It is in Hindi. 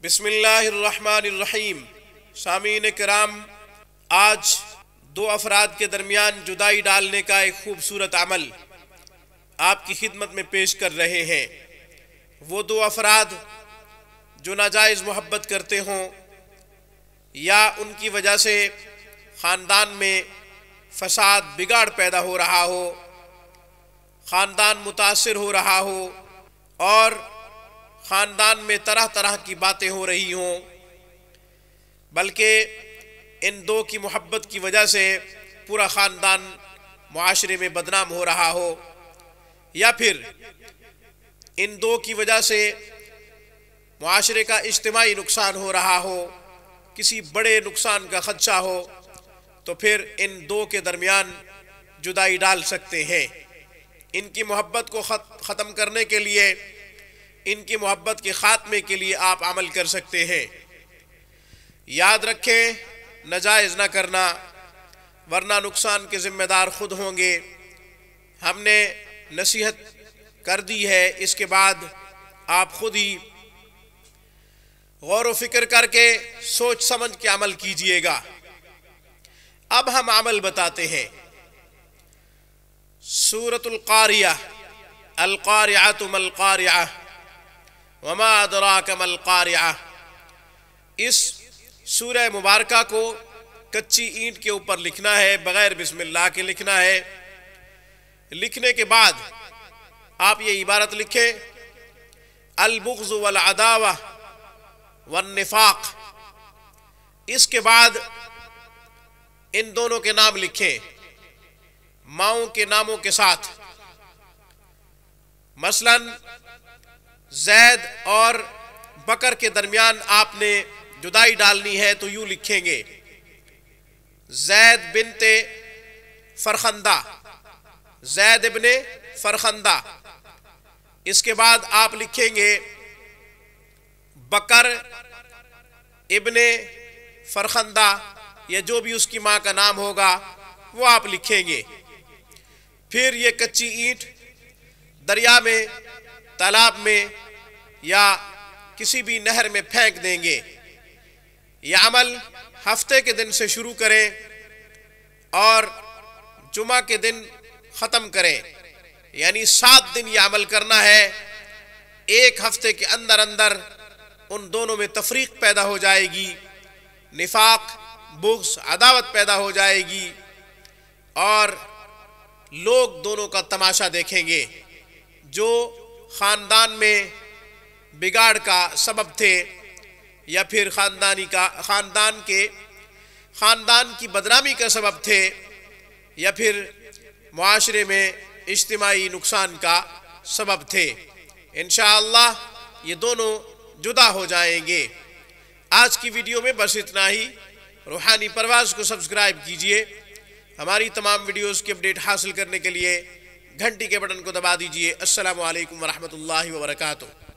बिस्मिल्लाहिर्रहमानिर्रहीम। सामीन किराम, आज दो अफराद के दरमियान जुदाई डालने का एक खूबसूरत अमल आपकी खिदमत में पेश कर रहे हैं। वो दो अफराद जो नाजायज़ मोहब्बत करते हों या उनकी वजह से ख़ानदान में फसाद बिगाड़ पैदा हो रहा हो, ख़ानदान मुतासिर हो रहा हो और ख़ानदान में तरह तरह की बातें हो रही हों, बल्कि इन दो की मोहब्बत की वजह से पूरा ख़ानदान मुआशरे में बदनाम हो रहा हो, या फिर इन दो की वजह से मुआशरे का इज्तिमाई नुकसान हो रहा हो, किसी बड़े नुकसान का खदशा हो, तो फिर इन दो के दरमियान जुदाई डाल सकते हैं। इनकी मोहब्बत को ख़त्म करने के लिए, इनकी मोहब्बत के ख़ात्मे के लिए आप अमल कर सकते हैं। याद रखें, नाजायज़ ना करना, वरना नुकसान के ज़िम्मेदार खुद होंगे। हमने नसीहत कर दी है, इसके बाद आप खुद ही गौर व फिक्र करके सोच समझ के अमल कीजिएगा। अब हम अमल बताते हैं। सूरतुल कारिया, अल कारिअतु मल कारिआ वमा अदराक मल कारिआ। इस सूरह मुबारका को कच्ची ईंट के ऊपर लिखना है, बगैर बिस्मिल्लाह के लिखना है। लिखने के बाद आप ये इबारत लिखें, अल बुग़्ज़ वल अदावा वन निफाक। इसके बाद इन दोनों के नाम लिखें, माओं के नामों के साथ। मसलन जैद और बकर के दरमियान आपने जुदाई डालनी है तो यूं लिखेंगे, जैद बिनते फरखंदा, जैद इब्ने फरखंदा। इसके बाद आप लिखेंगे बकर इब्ने फरखंदा, या जो भी उसकी माँ का नाम होगा वो आप लिखेंगे। फिर ये कच्ची ईंट दरिया में, तालाब में या किसी भी नहर में फेंक देंगे। यह अमल हफ्ते के दिन से शुरू करें और जुमा के दिन ख़त्म करें, यानी 7 दिन यह अमल करना है। एक हफ्ते के अंदर अंदर उन दोनों में तफरीक पैदा हो जाएगी, निफाक, बुग़्ज़, अदावत पैदा हो जाएगी और लोग दोनों का तमाशा देखेंगे। जो ख़ानदान में बिगाड़ का सबब थे या फिर ख़ानदान की बदनामी का सबब थे या फिर मुआशरे में इज्तिमाई नुकसान का सबब थे, इंशाअल्लाह ये दोनों जुदा हो जाएंगे। आज की वीडियो में बस इतना ही। रूहानी परवाज़ को सब्सक्राइब कीजिए। हमारी तमाम वीडियोज़ की अपडेट हासिल करने के लिए घंटी के बटन को दबा दीजिए। अस्सलामु अलैकुम वरहमतुल्लाहि वबरकातुहू।